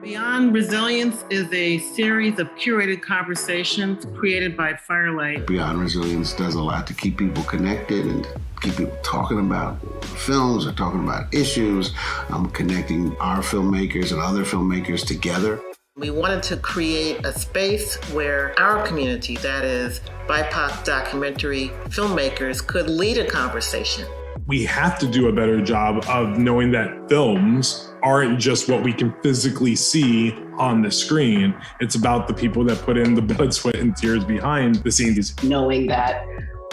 Beyond Resilience is a series of curated conversations created by Firelight. Beyond Resilience does a lot to keep people connected and keep people talking about films or talking about issues, connecting our filmmakers and other filmmakers together. We wanted to create a space where our community, that is BIPOC documentary filmmakers, could lead a conversation. We have to do a better job of knowing that films aren't just what we can physically see on the screen. It's about the people that put in the blood, sweat, and tears behind the scenes. Knowing that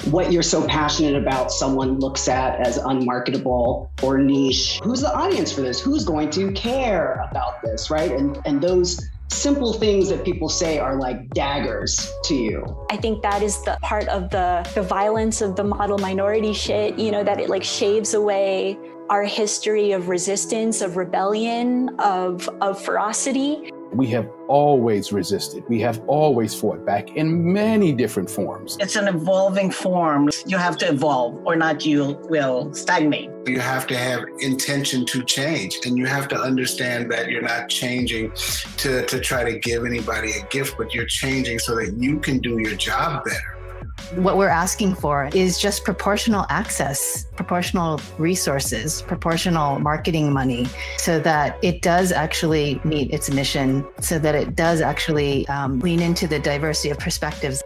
what you're so passionate about, someone looks at as unmarketable or niche. Who's the audience for this? Who's going to care about this, right? And those simple things that people say are like daggers to you. I think that is the part of the violence of the model minority shit, that it like shaves away our history of resistance, of rebellion, of ferocity. We have always resisted. We have always fought back in many different forms. It's an evolving form. You have to evolve or not you will stagnate. You have to have intention to change, and you have to understand that you're not changing to try to give anybody a gift, but you're changing so that you can do your job better. What we're asking for is just proportional access, proportional resources, proportional marketing money, so that it does actually meet its mission, so that it does actually lean into the diversity of perspectives.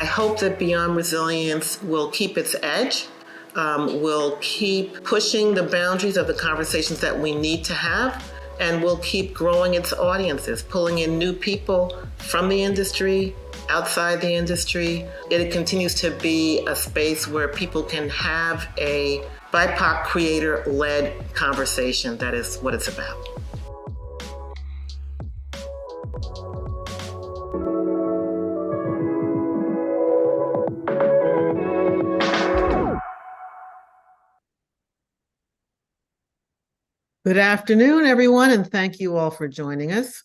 I hope that Beyond Resilience will keep its edge, will keep pushing the boundaries of the conversations that we need to have, and will keep growing its audiences, pulling in new people from the industry, outside the industry. It continues to be a space where people can have a BIPOC creator-led conversation. That is what it's about. Good afternoon, everyone, and thank you all for joining us.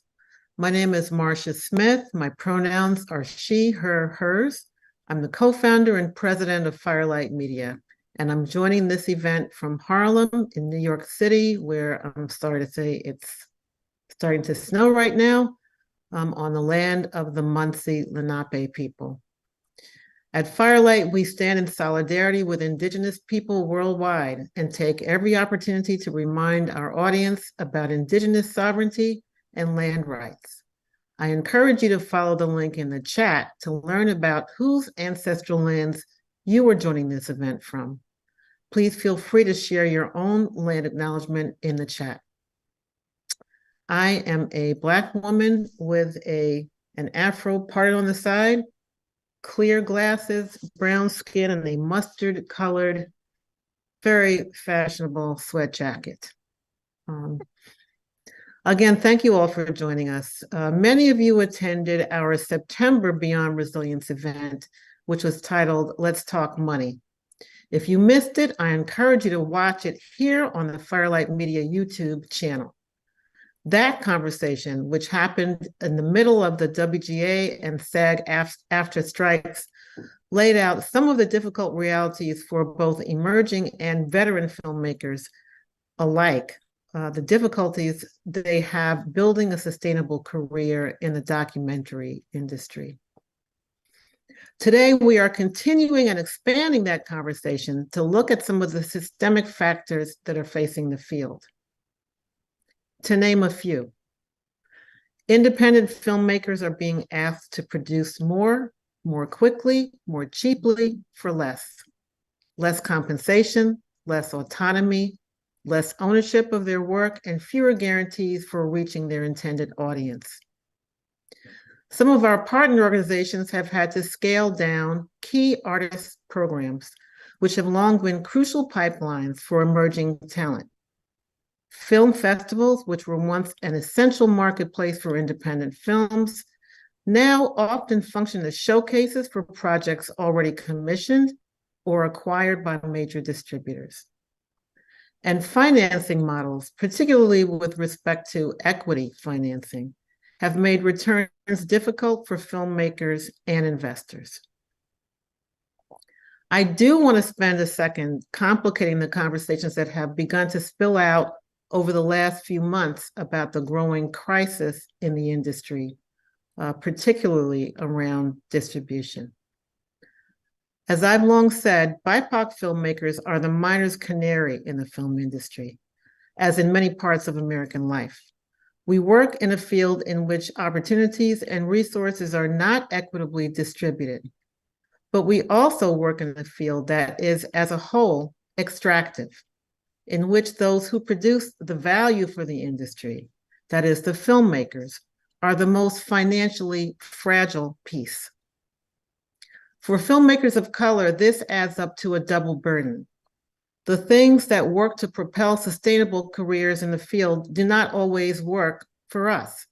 My name is Marcia Smith. My pronouns are she, her, hers. I'm the co-founder and president of Firelight Media, and I'm joining this event from Harlem in New York City, where I'm sorry to say it's starting to snow right now, on the land of the Muncie Lenape people. At Firelight, we stand in solidarity with Indigenous people worldwide and take every opportunity to remind our audience about Indigenous sovereignty and land rights. I encourage you to follow the link in the chat to learn about whose ancestral lands you are joining this event from. Please feel free to share your own land acknowledgement in the chat. I am a Black woman with an afro parted on the side, clear glasses, brown skin, and a mustard-colored, very fashionable sweat jacket. Again, thank you all for joining us. Many of you attended our September Beyond Resilience event, which was titled, Let's Talk Money. If you missed it, I encourage you to watch it here on the Firelight Media YouTube channel. That conversation, which happened in the middle of the WGA and SAG after strikes, laid out some of the difficult realities for both emerging and veteran filmmakers alike, the difficulties they have building a sustainable career in the documentary industry. Today, we are continuing and expanding that conversation to look at some of the systemic factors that are facing the field. To name a few, independent filmmakers are being asked to produce more quickly, more cheaply, for less. Less compensation, less autonomy, less ownership of their work, and fewer guarantees for reaching their intended audience. Some of our partner organizations have had to scale down key artist programs, which have long been crucial pipelines for emerging talent. Film festivals, which were once an essential marketplace for independent films, now often function as showcases for projects already commissioned or acquired by major distributors. And financing models, particularly with respect to equity financing, have made returns difficult for filmmakers and investors. I do want to spend a second complicating the conversations that have begun to spill out over the last few months about the growing crisis in the industry, particularly around distribution. As I've long said, BIPOC filmmakers are the miner's canary in the film industry, as in many parts of American life. We work in a field in which opportunities and resources are not equitably distributed, but we also work in a field that is, as a whole, extractive, in which those who produce the value for the industry, that is, the filmmakers, are the most financially fragile piece. For filmmakers of color, this adds up to a double burden. The things that work to propel sustainable careers in the field do not always work for us.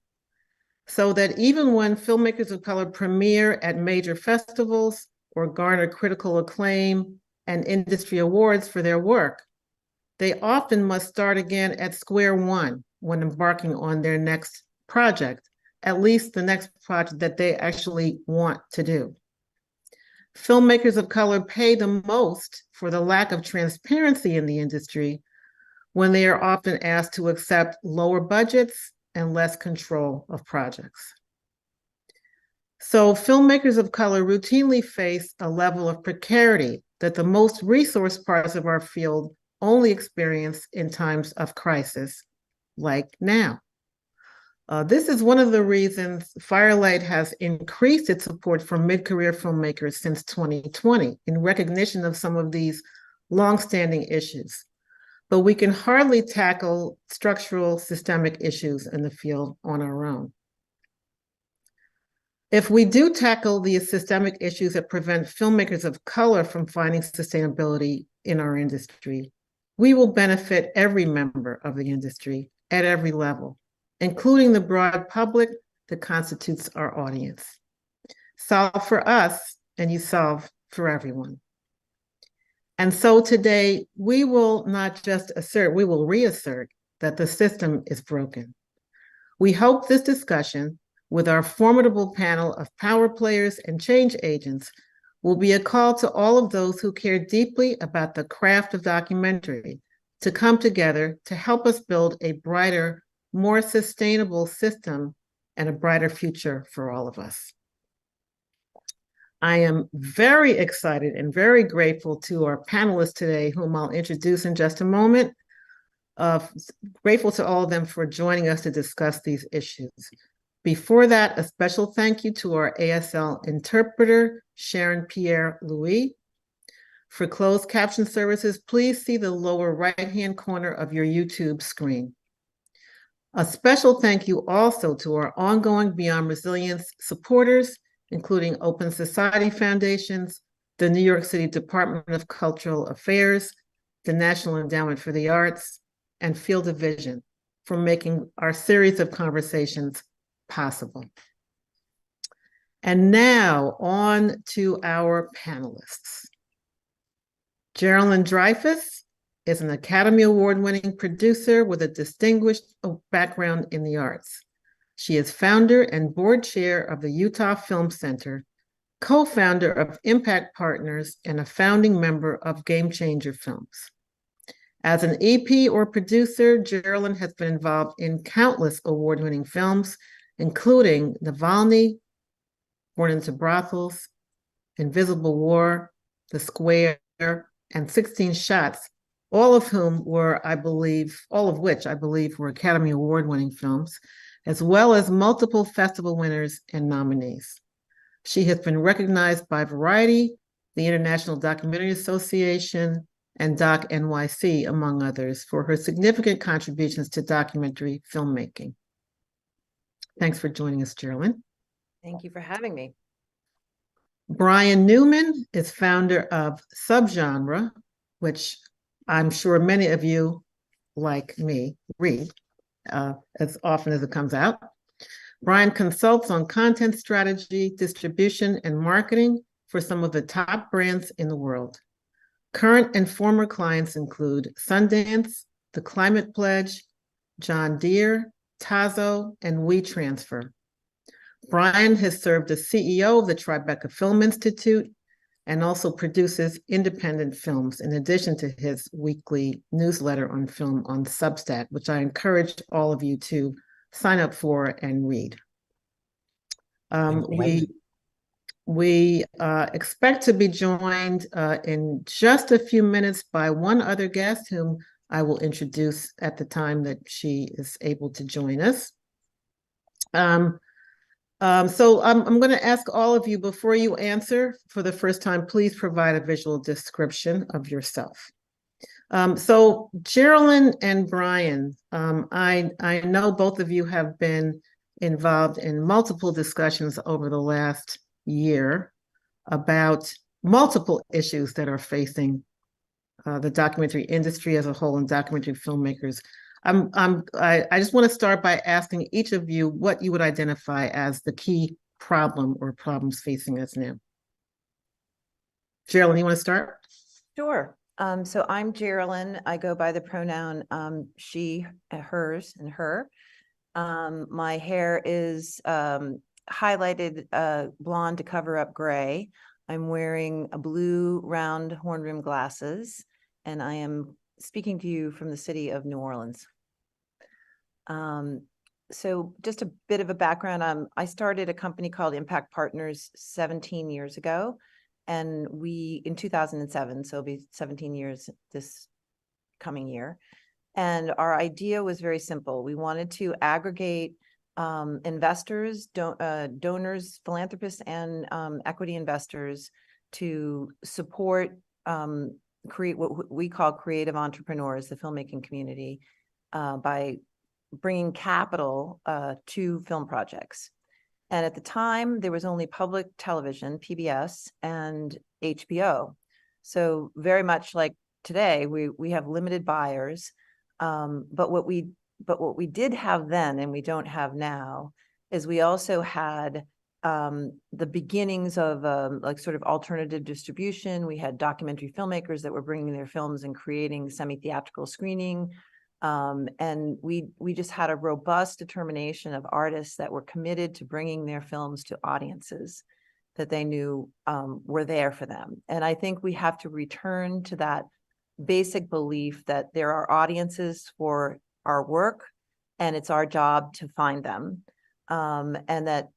So that even when filmmakers of color premiere at major festivals or garner critical acclaim and industry awards for their work, they often must start again at square one when embarking on their next project, at least the next project that they actually want to do. Filmmakers of color pay the most for the lack of transparency in the industry when they are often asked to accept lower budgets and less control of projects. So filmmakers of color routinely face a level of precarity that the most resourced parts of our field only experience in times of crisis, like now. This is one of the reasons Firelight has increased its support for mid-career filmmakers since 2020 in recognition of some of these longstanding issues. But we can hardly tackle structural systemic issues in the field on our own. If we do tackle the systemic issues that prevent filmmakers of color from finding sustainability in our industry, we will benefit every member of the industry at every level, including the broad public that constitutes our audience. Solve for us, and you solve for everyone. And so today, we will not just assert, we will reassert that the system is broken. We hope this discussion, with our formidable panel of power players and change agents, will be a call to all of those who care deeply about the craft of documentary to come together to help us build a brighter, more sustainable system and a brighter future for all of us. I am very excited and very grateful to our panelists today, whom I'll introduce in just a moment. Grateful to all of them for joining us to discuss these issues. Before that, a special thank you to our ASL interpreter, Sharon Pierre-Louis. For closed caption services, please see the lower right-hand corner of your YouTube screen. A special thank you also to our ongoing Beyond Resilience supporters, including Open Society Foundations, the New York City Department of Cultural Affairs, the National Endowment for the Arts, and Field of Vision for making our series of conversations possible. And now on to our panelists. Geralyn Dreyfous is an Academy Award-winning producer with a distinguished background in the arts. She is founder and board chair of the Utah Film Center, co-founder of Impact Partners, and a founding member of Game Changer Films. As an EP or producer, Geralyn has been involved in countless award-winning films, including Navalny, Born into Brothels, Invisible War, The Square, and 16 Shots, all of which I believe were Academy Award-winning films, as well as multiple festival winners and nominees. She has been recognized by Variety, the International Documentary Association, and Doc NYC, among others, for her significant contributions to documentary filmmaking. Thanks for joining us, Geralyn. Thank you for having me. Brian Newman is founder of Subgenre, which I'm sure many of you, like me, read as often as it comes out. Brian consults on content strategy, distribution, and marketing for some of the top brands in the world. Current and former clients include Sundance, The Climate Pledge, John Deere, Tazo, and WeTransfer. Brian has served as CEO of the Tribeca Film Institute and also produces independent films in addition to his weekly newsletter on film on Substack, which I encourage all of you to sign up for and read. We expect to be joined in just a few minutes by one other guest whom I will introduce at the time that she is able to join us. So I'm going to ask all of you, before you answer for the first time, please provide a visual description of yourself. So Geralyn and Brian, I know both of you have been involved in multiple discussions over the last year about multiple issues that are facing the documentary industry as a whole and documentary filmmakers. I just want to start by asking each of you what you would identify as the key problem or problems facing us now. Geralyn, you want to start? Sure. So I'm Geralyn. I go by the pronoun she, hers, and her. My hair is highlighted blonde to cover up gray. I'm wearing a blue round horn rim glasses, and I am speaking to you from the city of New Orleans. So just a bit of a background. I started a company called Impact Partners 17 years ago, and we, in 2007, so it'll be 17 years this coming year. And our idea was very simple. We wanted to aggregate investors, donors, philanthropists, and equity investors to support, create what we call creative entrepreneurs, the filmmaking community, by bringing capital to film projects. And at the time, there was only public television, PBS, and HBO. So very much like today, we have limited buyers. But what we did have then, and we don't have now, is we also had the beginnings of like sort of alternative distribution. We had documentary filmmakers that were bringing their films and creating semi-theatrical screening. And we just had a robust determination of artists that were committed to bringing their films to audiences that they knew were there for them. And I think we have to return to that basic belief that there are audiences for our work, and it's our job to find them. And that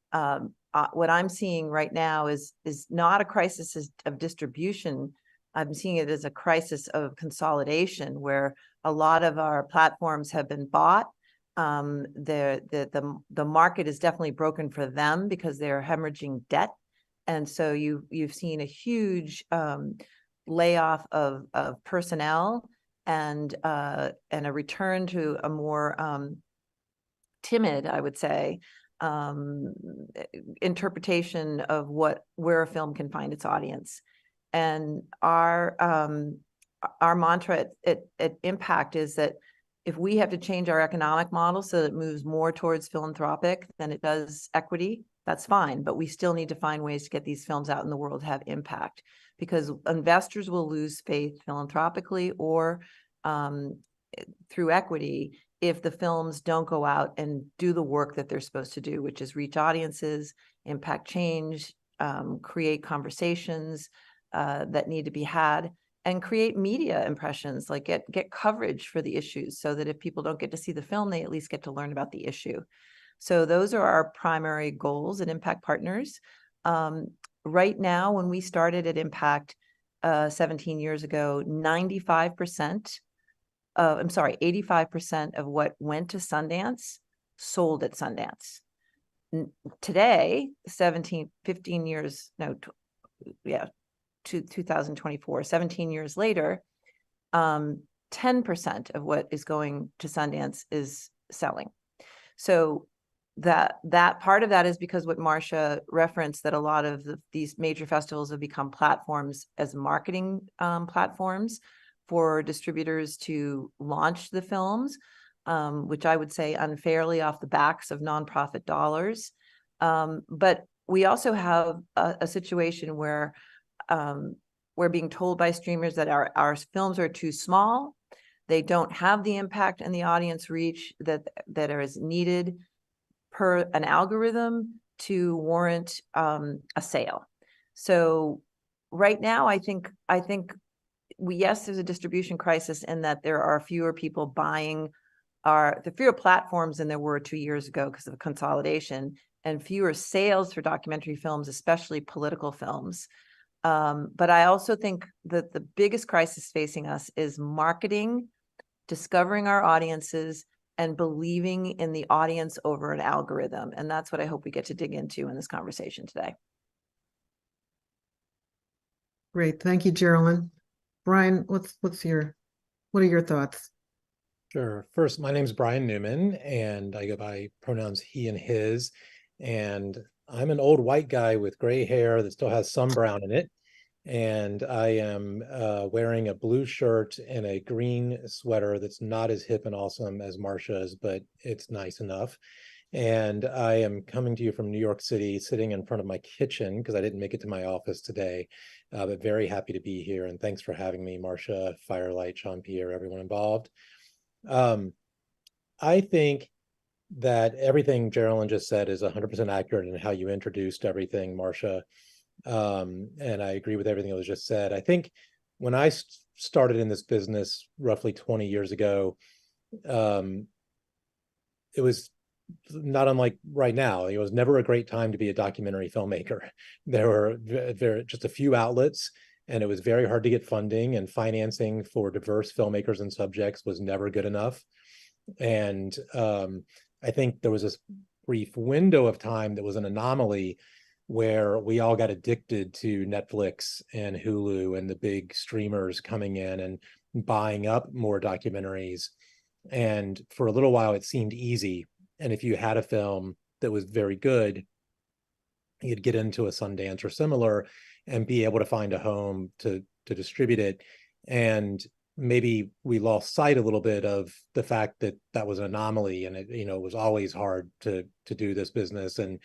what I'm seeing right now is not a crisis of distribution. I'm seeing it as a crisis of consolidation, where a lot of our platforms have been bought. The market is definitely broken for them because they're hemorrhaging debt, and so you've seen a huge layoff of personnel and a return to a more timid, I would say, interpretation of where a film can find its audience. And our mantra at Impact is that if we have to change our economic model so that it moves more towards philanthropic than it does equity, that's fine. But we still need to find ways to get these films out in the world to have impact, because investors will lose faith philanthropically or through equity if the films don't go out and do the work that they're supposed to do, which is reach audiences, impact change, create conversations that need to be had, and create media impressions, like get coverage for the issues, so that if people don't get to see the film, they at least get to learn about the issue. So those are our primary goals at Impact Partners. Right now, when we started at Impact 17 years ago, 85% of what went to Sundance sold at Sundance. Today, 2024, 17 years later, 10% of what is going to Sundance is selling. So that part of that is because what Marcia referenced, that a lot of these major festivals have become platforms as marketing platforms for distributors to launch the films, which I would say unfairly off the backs of nonprofit dollars. But we also have a situation where we're being told by streamers that our films are too small. They don't have the impact and the audience reach that is needed per an algorithm to warrant a sale. So right now, I think yes, there's a distribution crisis in that there are fewer people buying the fewer platforms than there were 2 years ago because of consolidation, and fewer sales for documentary films, especially political films. But I also think that the biggest crisis facing us is marketing, discovering our audiences, and believing in the audience over an algorithm. And that's what I hope we get to dig into in this conversation today. Great. Thank you, Geralyn. Brian, what are your thoughts? Sure. First, my name is Brian Newman, and I go by pronouns he and his. And I'm an old white guy with gray hair that still has some brown in it. And I am wearing a blue shirt and a green sweater that's not as hip and awesome as Marcia's, but it's nice enough. And I am coming to you from New York City, sitting in front of my kitchen because I didn't make it to my office today, but very happy to be here. And thanks for having me, Marcia, Firelight, Jean-Pierre, everyone involved. I think that everything Geralyn just said is 100% accurate in how you introduced everything, Marcia. And I agree with everything that was just said. I think when I started in this business roughly 20 years ago, it was not unlike right now. It was never a great time to be a documentary filmmaker. There were just a few outlets, and it was very hard to get funding, and financing for diverse filmmakers and subjects was never good enough. And I think there was this brief window of time that was an anomaly where we all got addicted to Netflix and Hulu and the big streamers coming in and buying up more documentaries. And for a little while, it seemed easy. And if you had a film that was very good, you'd get into a Sundance or similar and be able to find a home to distribute it. And maybe we lost sight a little bit of the fact that that was an anomaly, and it was always hard to do this business, and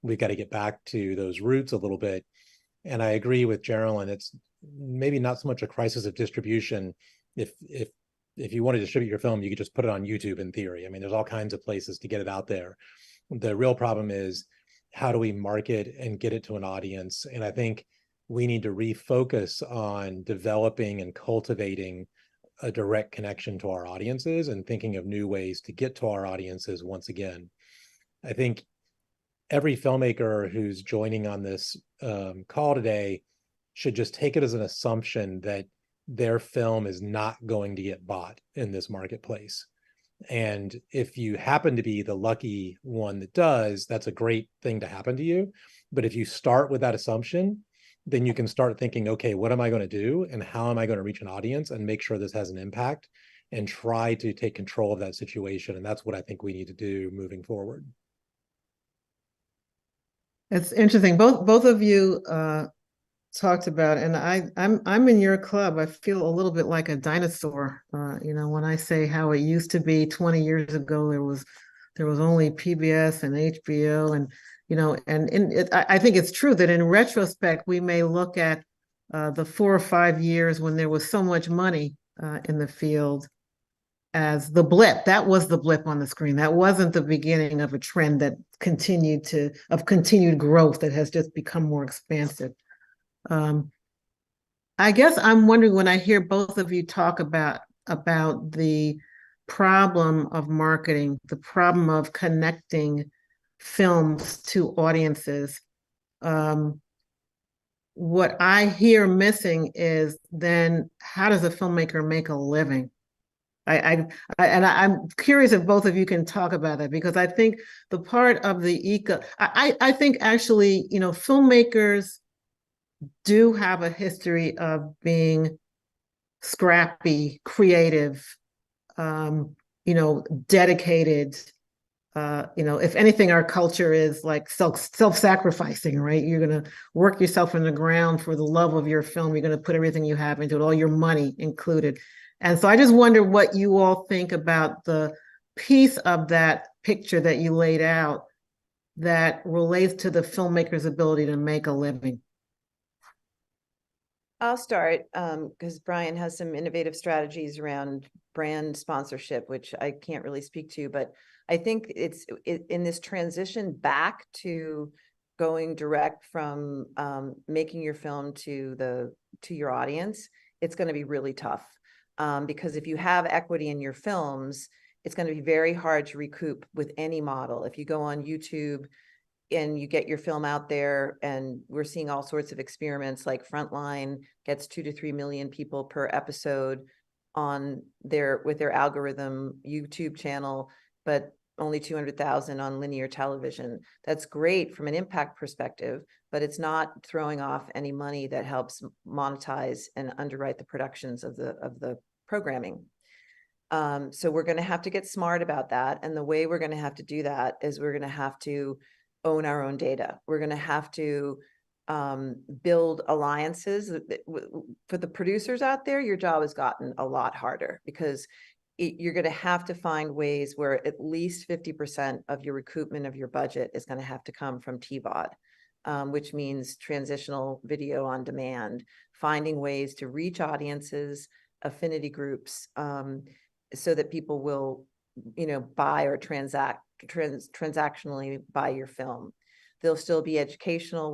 we've got to get back to those roots a little bit. And I agree with Geralyn. It's maybe not so much a crisis of distribution. If you want to distribute your film, you could just put it on YouTube in theory. I mean, there's all kinds of places to get it out there. The real problem is, how do we market and get it to an audience? And I think we need to refocus on developing and cultivating a direct connection to our audiences and thinking of new ways to get to our audiences once again. I think every filmmaker who's joining on this call today should just take it as an assumption that their film is not going to get bought in this marketplace. And if you happen to be the lucky one that does, that's a great thing to happen to you. But if you start with that assumption, then you can start thinking, okay, what am I going to do? And how am I going to reach an audience and make sure this has an impact, and try to take control of that situation? And that's what I think we need to do moving forward. It's interesting. Both of you talked about, and I'm in your club. I feel a little bit like a dinosaur. When I say how it used to be 20 years ago, there was only PBS and HBO, and I think it's true that in retrospect we may look at the 4 or 5 years when there was so much money in the field as the blip. That was the blip on the screen. That wasn't the beginning of a trend that continued growth that has just become more expansive. I guess I'm wondering, when I hear both of you talk about the problem of marketing, the problem of connecting films to audiences, what I hear missing is, then how does a filmmaker make a living? I'm curious if both of you can talk about that, because I think the part of the I think actually, filmmakers do have a history of being scrappy, creative, dedicated. If anything, our culture is like self-sacrificing, right? You're going to work yourself in the ground for the love of your film. You're going to put everything you have into it, all your money included. And so I just wonder what you all think about the piece of that picture that you laid out that relates to the filmmaker's ability to make a living. I'll start because Brian has some innovative strategies around brand sponsorship, which I can't really speak to, but I think it's in this transition back to going direct from making your film to your audience, it's going to be really tough. Because if you have equity in your films, it's going to be very hard to recoup with any model. If you go on YouTube and you get your film out there, and we're seeing all sorts of experiments, like Frontline gets 2 to 3 million people per episode on with their algorithm YouTube channel, but only 200,000 on linear television. That's great from an impact perspective, but it's not throwing off any money that helps monetize and underwrite the productions of the programming. So we're going to have to get smart about that. And the way we're going to have to do that is we're going to have to own our own data. We're going to have to build alliances. For the producers out there, your job has gotten a lot harder, because you're going to have to find ways where at least 50% of your recoupment of your budget is going to have to come from TVOD, which means transitional video on demand, finding ways to reach audiences, affinity groups, so that people will, buy or transactionally buy your film. There'll still be educational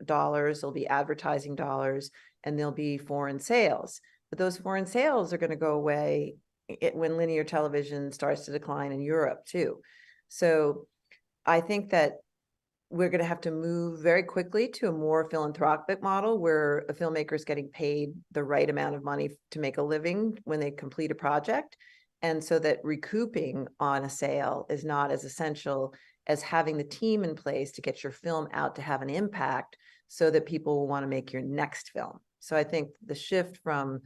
dollars, there'll be advertising dollars, and there'll be foreign sales. But those foreign sales are going to go away when linear television starts to decline in Europe too. So I think that we're going to have to move very quickly to a more philanthropic model, where a filmmaker is getting paid the right amount of money to make a living when they complete a project. And so that recouping on a sale is not as essential as having the team in place to get your film out to have an impact, so that people will want to make your next film. So I think the shift from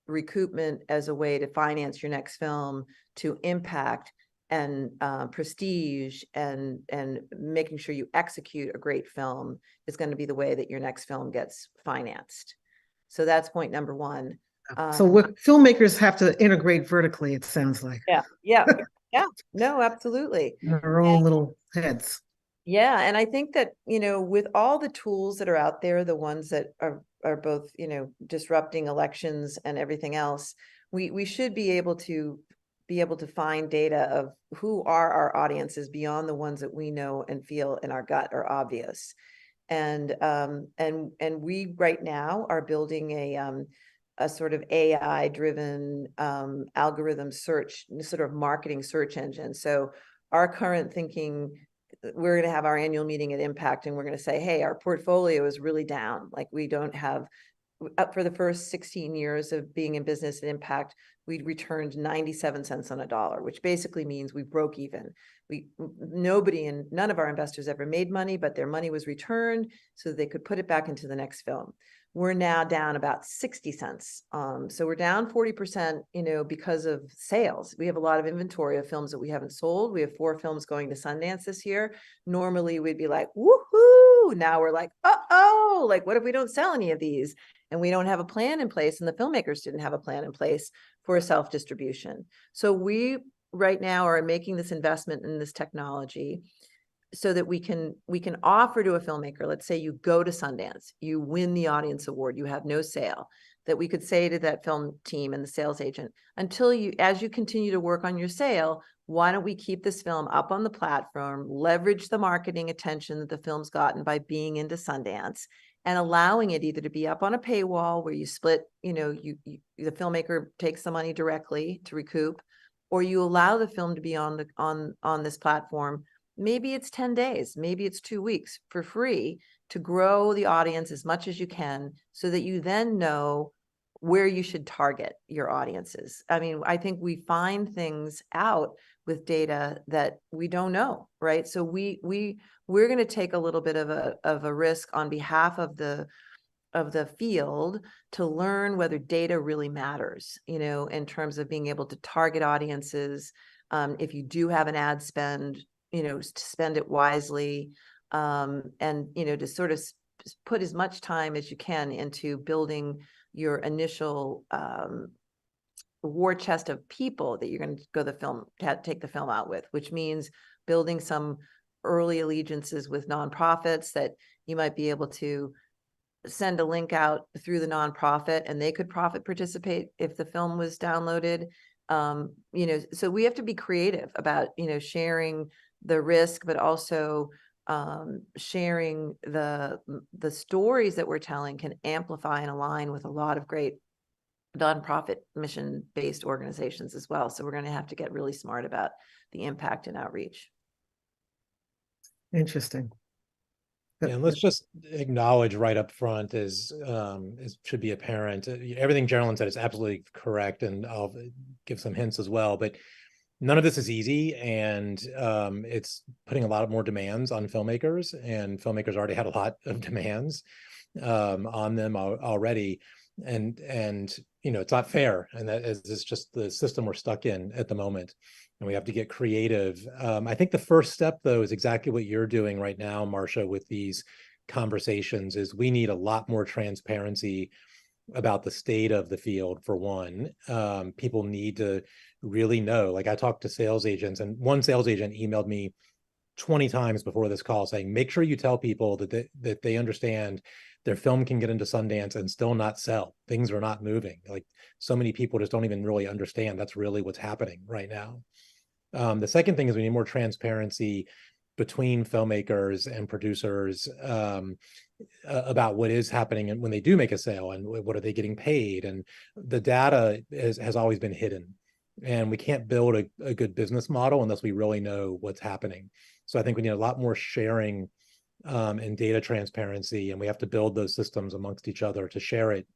recoupment as a way to finance your next film to impact and prestige and making sure you execute a great film is going to be the way that your next film gets financed. So that's point number one. So what filmmakers have to integrate vertically, it sounds like. Yeah. No, absolutely. Their own little heads. Yeah, and I think that, with all the tools that are out there, the ones that are both, disrupting elections and everything else, we should be able to find data of who are our audiences beyond the ones that we know and feel in our gut are obvious. And we right now are building a sort of AI driven algorithm search, sort of marketing search engine. So our current thinking, we're going to have our annual meeting at Impact, and we're going to say, hey, our portfolio is really down. Like, we don't have, up for the first 16 years of being in business at Impact, we returned 97 cents on a dollar, which basically means we broke even. None of our investors ever made money, but their money was returned so that they could put it back into the next film. We're now down about 60 cents. So we're down 40%, because of sales. We have a lot of inventory of films that we haven't sold. We have 4 films going to Sundance this year. Normally we'd be like, woohoo. Now we're like, uh-oh, like, what if we don't sell any of these? And we don't have a plan in place, and the filmmakers didn't have a plan in place for a self-distribution. So we right now are making this investment in this technology so that we can offer to a filmmaker, let's say you go to Sundance, you win the audience award, you have no sale, that we could say to that film team and the sales agent, as you continue to work on your sale, why don't we keep this film up on the platform, leverage the marketing attention that the film's gotten by being into Sundance, and allowing it either to be up on a paywall where you split, the filmmaker takes the money directly to recoup, or you allow the film to be on this platform. Maybe it's 10 days, maybe it's 2 weeks for free, to grow the audience as much as you can, so that you then know where you should target your audiences. I mean, I think we find things out with data that we don't know, right? So we're going to take a little bit of a risk on behalf of the field to learn whether data really matters, in terms of being able to target audiences. If you do have an ad spend, to spend it wisely, and, to sort of put as much time as you can into building your initial war chest of people that you're going to take the film out with, which means building some early allegiances with nonprofits that you might be able to send a link out through the nonprofit, and they could profit participate if the film was downloaded. So we have to be creative about, sharing the risk, but also sharing the stories that we're telling can amplify and align with a lot of great nonprofit mission-based organizations as well. So we're going to have to get really smart about the impact and outreach. Interesting. Yeah, and let's just acknowledge right up front is should be apparent. Everything Geralyn said is absolutely correct, and I'll give some hints as well. But none of this is easy, and it's putting a lot more demands on filmmakers, and filmmakers already had a lot of demands on them already, and it's not fair, and that is just the system we're stuck in at the moment, and we have to get creative. I think the first step, though, is exactly what you're doing right now, Marcia, with these conversations. Is we need a lot more transparency about the state of the field, for one. People need to really know. Like, I talked to sales agents, and one sales agent emailed me 20 times before this call saying, make sure you tell people that they understand their film can get into Sundance and still not sell. Things are not moving. Like, so many people just don't even really understand that's really what's happening right now. The second thing is we need more transparency between filmmakers and producers about what is happening and when they do make a sale, and what are they getting paid. And the data has always been hidden, and we can't build a good business model unless we really know what's happening. So I think we need a lot more sharing and data transparency, and we have to build those systems amongst each other to share it.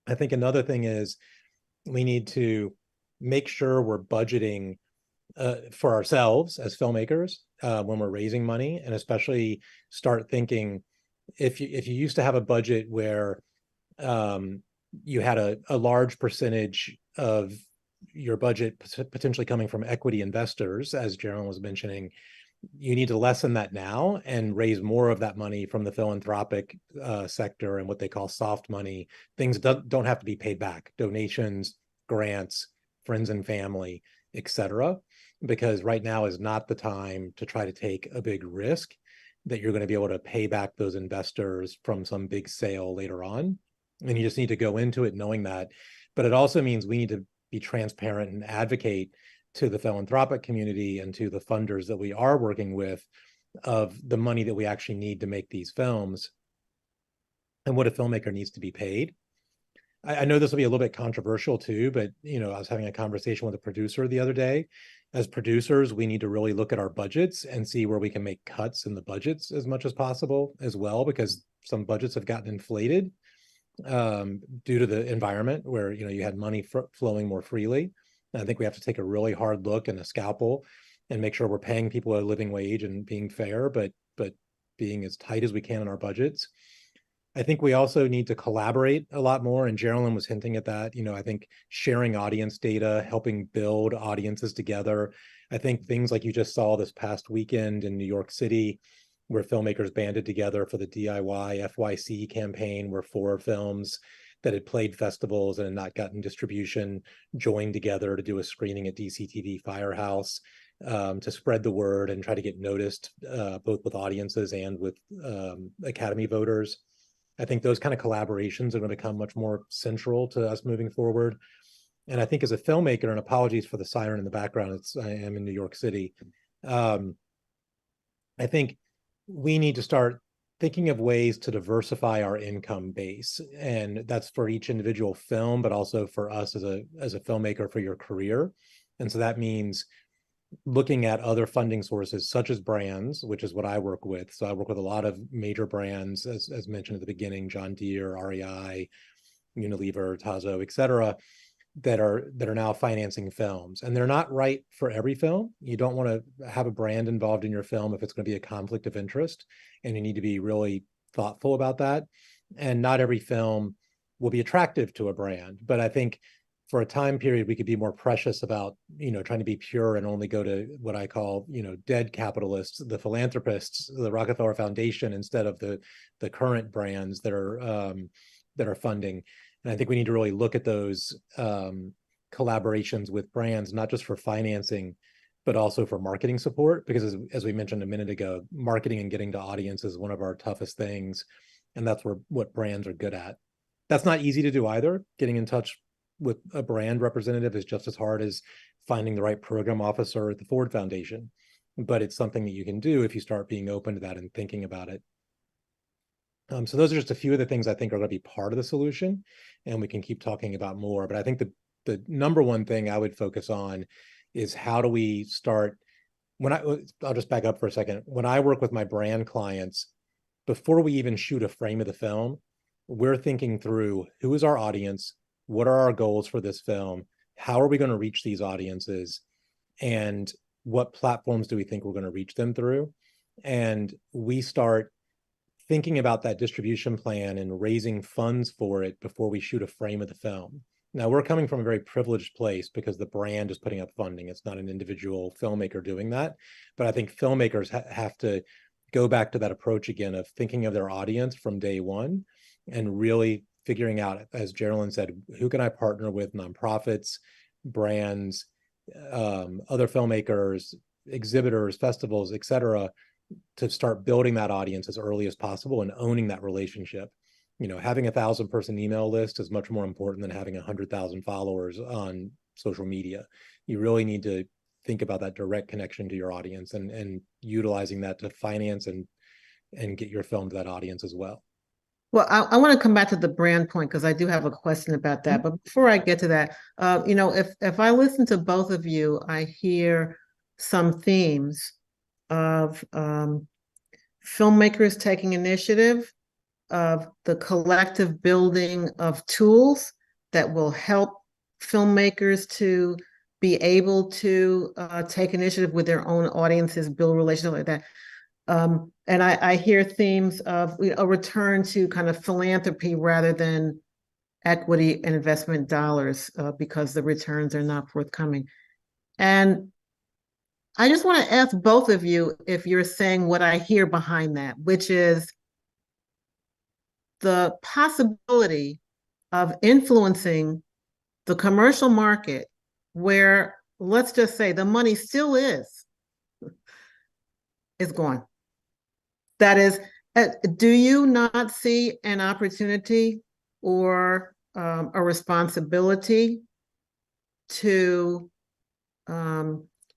I think another thing is we need to make sure we're budgeting for ourselves as filmmakers when we're raising money, and especially start thinking, if you used to have a budget where you had a large percentage of your budget potentially coming from equity investors, as Geralyn was mentioning, you need to lessen that now and raise more of that money from the philanthropic sector and what they call soft money, things that don't have to be paid back, donations, grants, friends and family, etc. Because right now is not the time to try to take a big risk that you're going to be able to pay back those investors from some big sale later on. And you just need to go into it knowing that. But it also means we need to be transparent and advocate to the philanthropic community and to the funders that we are working with of the money that we actually need to make these films and what a filmmaker needs to be paid. I know this will be a little bit controversial too, but I was having a conversation with a producer the other day. As producers, we need to really look at our budgets and see where we can make cuts in the budgets as much as possible as well, because some budgets have gotten inflated due to the environment where you had money flowing more freely. And I think we have to take a really hard look and a scalpel and make sure we're paying people a living wage and being fair, but being as tight as we can in our budgets. I think we also need to collaborate a lot more, and Geralyn was hinting at that. I think sharing audience data, helping build audiences together. I think things like you just saw this past weekend in New York City, where filmmakers banded together for the DIY FYC campaign, where 4 films that had played festivals and had not gotten distribution joined together to do a screening at DCTV Firehouse to spread the word and try to get noticed both with audiences and with Academy voters. I think those kind of collaborations are going to become much more central to us moving forward. And I think as a filmmaker, and apologies for the siren in the background, I am in New York City. I think we need to start thinking of ways to diversify our income base. And that's for each individual film, but also for us as a filmmaker for your career. And so that means looking at other funding sources such as brands, which is what I work with. So I work with a lot of major brands, as mentioned at the beginning, John Deere, REI, Unilever, Tazo, et cetera, that are now financing films. And they're not right for every film. You don't want to have a brand involved in your film if it's going to be a conflict of interest, and you need to be really thoughtful about that. And not every film will be attractive to a brand. But I think for a time period, we could be more precious about, trying to be pure and only go to what I call, dead capitalists, the philanthropists, the Rockefeller Foundation, instead of the current brands that are funding. And I think we need to really look at those collaborations with brands, not just for financing, but also for marketing support, because as we mentioned a minute ago, marketing and getting to audience is one of our toughest things. And that's what brands are good at. That's not easy to do either. Getting in touch with a brand representative is just as hard as finding the right program officer at the Ford Foundation. but it's something that you can do if you start being open to that and thinking about it. So those are just a few of the things I think are going to be part of the solution, and we can keep talking about more. But I think the number one thing I would focus on is how do we start, I'll just back up for a second. When I work with my brand clients, before we even shoot a frame of the film, we're thinking through who is our audience, what are our goals for this film, how are we going to reach these audiences, and what platforms do we think we're going to reach them through? And we start thinking about that distribution plan and raising funds for it before we shoot a frame of the film. Now, we're coming from a very privileged place because the brand is putting up funding. It's not an individual filmmaker doing that. But I think filmmakers have to go back to that approach again of thinking of their audience from day one and really figuring out, as Geralyn said, who can I partner with? Nonprofits, brands, other filmmakers, exhibitors, festivals, et cetera, to start building that audience as early as possible and owning that relationship. You know, having 1,000-person email list is much more important than having 100,000 followers on social media. You really need to think about that direct connection to your audience and utilizing that to finance and get your film to that audience as well. Well, I want to come back to the brand point because I do have a question about that. But before I get to that, you know, if I listen to both of you, I hear some themes of filmmakers taking initiative, of the collective building of tools that will help filmmakers to be able to take initiative with their own audiences, build relationships like that. And I hear themes of a return to kind of philanthropy rather than equity and investment dollars because the returns are not forthcoming. And I just want to ask both of you if you're saying what I hear behind that, which is the possibility of influencing the commercial market where, let's just say, the money still is gone. That is, do you not see an opportunity or a responsibility to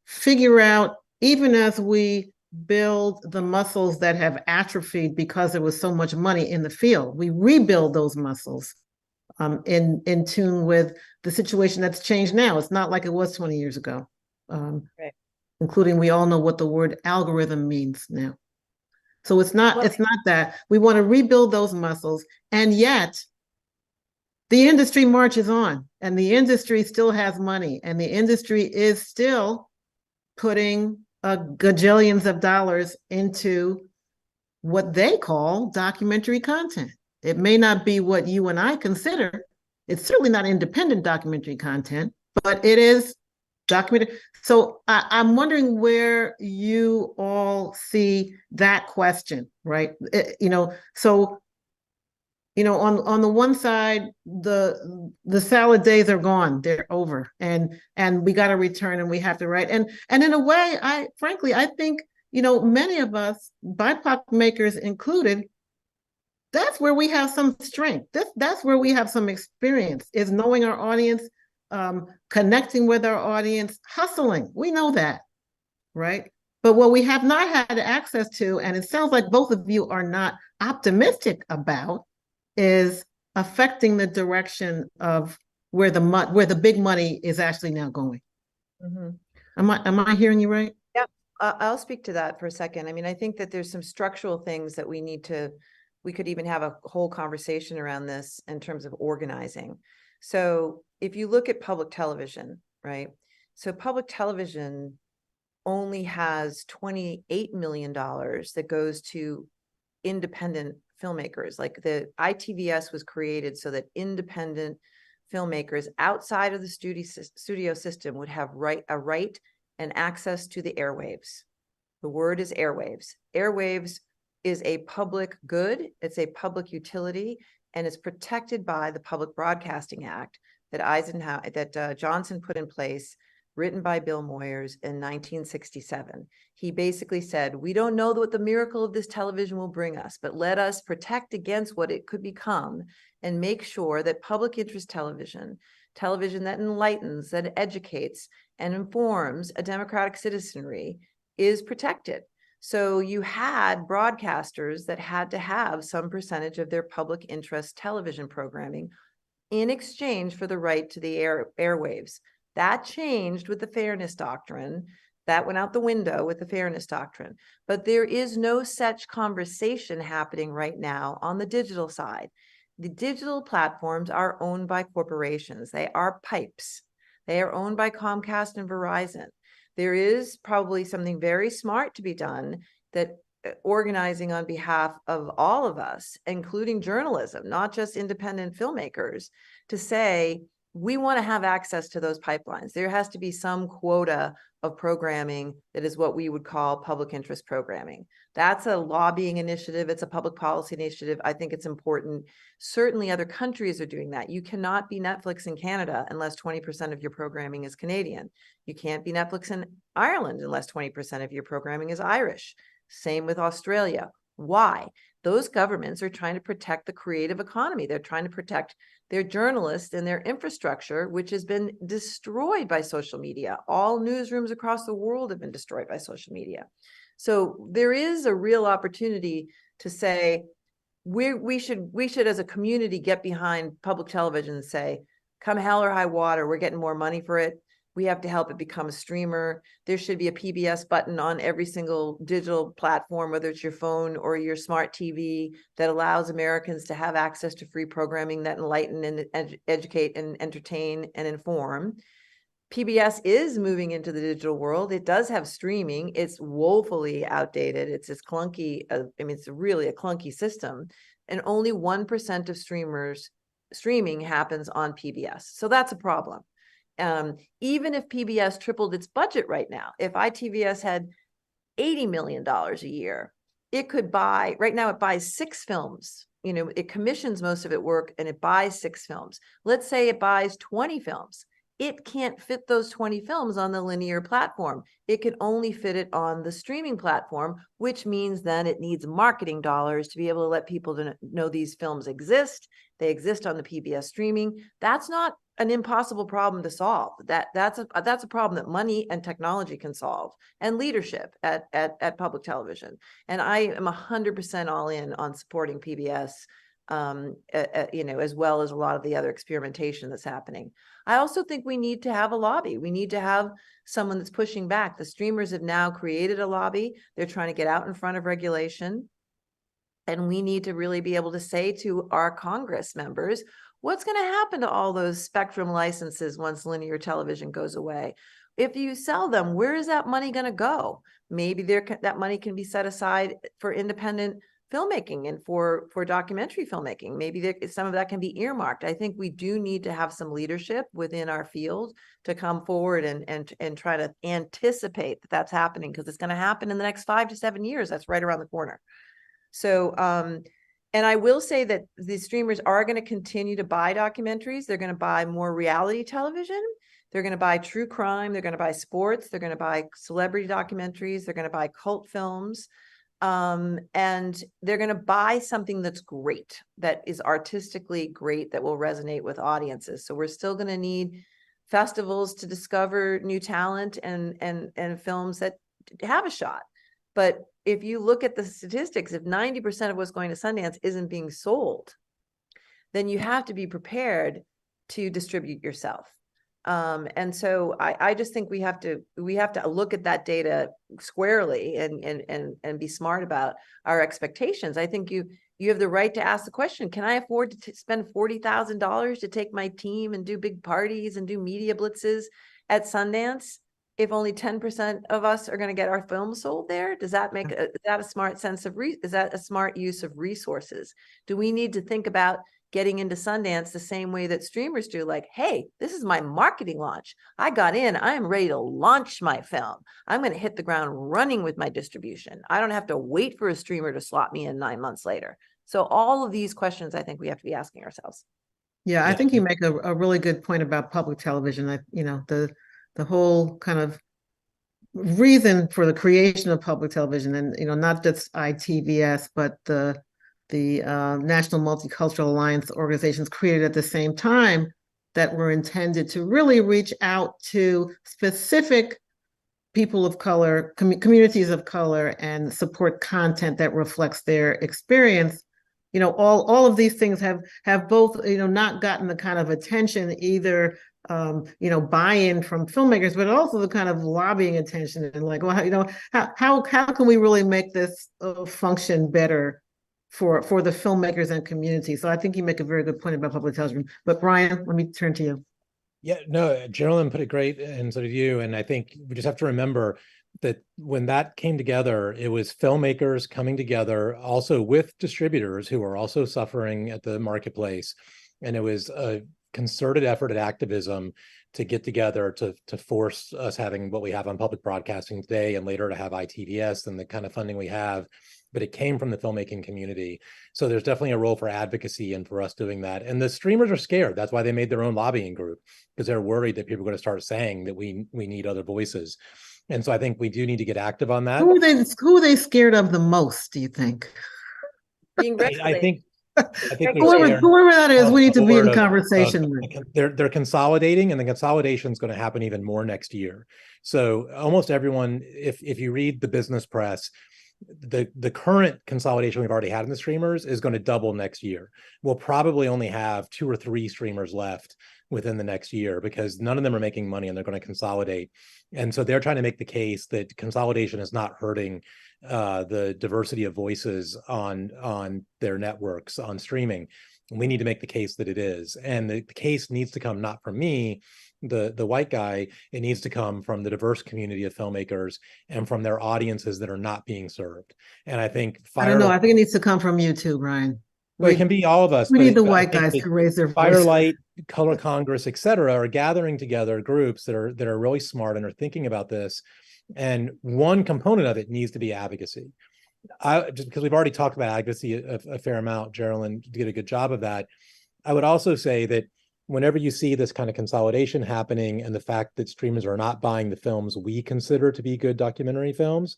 figure out, even as we build the muscles that have atrophied because there was so much money in the field, we rebuild those muscles in tune with the situation that's changed now. It's not like it was 20 years ago, Right. Including we all know what the word algorithm means now. So it's not that. We want to rebuild those muscles, and yet the industry marches on, and the industry still has money, and the industry is still putting gajillions of dollars into what they call documentary content. It may not be what you and I consider. It's certainly not independent documentary content, but it is documentary. So I'm wondering where you all see that question, right? So on the one side, the salad days are gone, they're over, and we got to return, and we have to write. And in a way, I think many of us, BIPOC makers included, that's where we have some strength. That's where we have some experience, is knowing our audience, connecting with our audience, hustling. We know that, right? But what we have not had access to, and it sounds like both of you are not optimistic about, is affecting the direction of where the big money is actually now going. Mm-hmm. Am I hearing you right? Yeah, I'll speak to that for a second. I mean, I think that there's some structural things that we could even have a whole conversation around this in terms of organizing. So if you look at public television, right? So public television only has $28 million that goes to independent filmmakers. Like the ITVS was created so that independent filmmakers outside of the studio system would have a right and access to the airwaves. The word is airwaves. Airwaves is a public good. It's a public utility, and it's protected by the Public Broadcasting Act that Johnson put in place, written by Bill Moyers in 1967. He basically said, we don't know what the miracle of this television will bring us, but let us protect against what it could become and make sure that public interest television that enlightens, that educates and informs a democratic citizenry, is protected. So you had broadcasters that had to have some percentage of their public interest television programming in exchange for the right to the airwaves. That changed with the Fairness Doctrine. That went out the window with the Fairness Doctrine. But there is no such conversation happening right now on the digital side. The digital platforms are owned by corporations. They are pipes. They are owned by Comcast and Verizon. There is probably something very smart to be done, that organizing on behalf of all of us, including journalism, not just independent filmmakers, to say, we want to have access to those pipelines. There has to be some quota of programming that is what we would call public interest programming. That's a lobbying initiative. It's a public policy initiative. I think it's important. Certainly other countries are doing that. You cannot be Netflix in Canada unless 20% of your programming is Canadian. You can't be Netflix in Ireland unless 20% of your programming is Irish. Same with Australia. Why? Those governments are trying to protect the creative economy. They're trying to protect their journalists and their infrastructure, which has been destroyed by social media. All newsrooms across the world have been destroyed by social media. So there is a real opportunity to say, we should as a community get behind public television and say, come hell or high water, we're getting more money for it. We have to help it become a streamer. There should be a PBS button on every single digital platform, whether it's your phone or your smart TV, that allows Americans to have access to free programming that enlighten and educate and entertain and inform. PBS is moving into the digital world. It does have streaming. It's woefully outdated. It's clunky. It's really a clunky system. And only 1% of streaming happens on PBS. So that's a problem. Even if PBS tripled its budget right now, if ITVS had $80 million a year, it could buy, right now it buys 6 films. It commissions most of its work and it buys 6 films. Let's say it buys 20 films. It can't fit those 20 films on the linear platform. It can only fit it on the streaming platform, which means then it needs marketing dollars to be able to let people know these films exist. They exist on the PBS streaming. That's not an impossible problem to solve. That's a problem that money and technology can solve, and leadership at public television. And I am 100% all in on supporting PBS, as well as a lot of the other experimentation that's happening. I also think we need to have a lobby. We need to have someone that's pushing back. The streamers have now created a lobby. They're trying to get out in front of regulation. And we need to really be able to say to our Congress members, what's going to happen to all those Spectrum licenses once linear television goes away? If you sell them, where is that money going to go? Maybe that money can be set aside for independent filmmaking and for documentary filmmaking. Maybe some of that can be earmarked. I think we do need to have some leadership within our field to come forward and try to anticipate that that's happening, because it's going to happen in the next 5 to 7 years. That's right around the corner. So, and I will say that the streamers are going to continue to buy documentaries. They're going to buy more reality television. They're going to buy true crime. They're going to buy sports. They're going to buy celebrity documentaries. They're going to buy cult films. And they're going to buy something that's great, that is artistically great, that will resonate with audiences. So we're still going to need festivals to discover new talent and films that have a shot. But if you look at the statistics, if 90% of what's going to Sundance isn't being sold, then you have to be prepared to distribute yourself. And so I just think we have to look at that data squarely and be smart about our expectations. I think you have the right to ask the question, can I afford to spend $40,000 to take my team and do big parties and do media blitzes at Sundance if only 10% of us are going to get our films sold there? Does that make is that a smart is that a smart use of resources? Do we need to think about getting into Sundance the same way that streamers do? Like, hey, this is my marketing launch. I got in, I am ready to launch my film. I'm going to hit the ground running with my distribution. I don't have to wait for a streamer to slot me in 9 months later. So all of these questions, I think we have to be asking ourselves. Yeah, I think you make a really good point about public television. The whole kind of reason for the creation of public television, and not just ITVS, but the National Multicultural Alliance organizations created at the same time, that were intended to really reach out to specific people of color, communities of color, and support content that reflects their experience. All of these things have both, not gotten the kind of attention, either buy-in from filmmakers, but also the kind of lobbying attention and like, well, how can we really make this function better for the filmmakers and community? So I think you make a very good point about public television. But Brian, let me turn to you. Yeah, no, Geralyn put it great, and so did you. And I think we just have to remember that when that came together, it was filmmakers coming together also with distributors who are also suffering at the marketplace. And it was a concerted effort at activism to get together to force us having what we have on public broadcasting today, and later to have ITVS and the kind of funding we have. But it came from the filmmaking community. So there's definitely a role for advocacy and for us doing that. And the streamers are scared. That's why they made their own lobbying group, because they're worried that people are going to start saying that we need other voices. And so I think we do need to get active on that. Who are they scared of the most, do you think? Being I think whoever that is, we need to be in conversation with. They're consolidating, and the consolidation is going to happen even more next year. So almost everyone, if you read the business press, the current consolidation we've already had in the streamers is going to double next year. We'll probably only have 2 or 3 streamers left within the next year, because none of them are making money and they're going to consolidate. And so they're trying to make the case that consolidation is not hurting the diversity of voices on their networks on streaming. We need to make the case that it is. And the case needs to come not from me, the white guy. It needs to come from the diverse community of filmmakers and from their audiences that are not being served. And I think I don't know. I think it needs to come from you too, Brian. Well, it can be all of us. We need the white guys to raise their voice. Firelight, Color Congress, et cetera, are gathering together groups that are really smart and are thinking about this. And one component of it needs to be advocacy. Just because we've already talked about advocacy a fair amount, Geralyn did a good job of that. I would also say that whenever you see this kind of consolidation happening and the fact that streamers are not buying the films we consider to be good documentary films,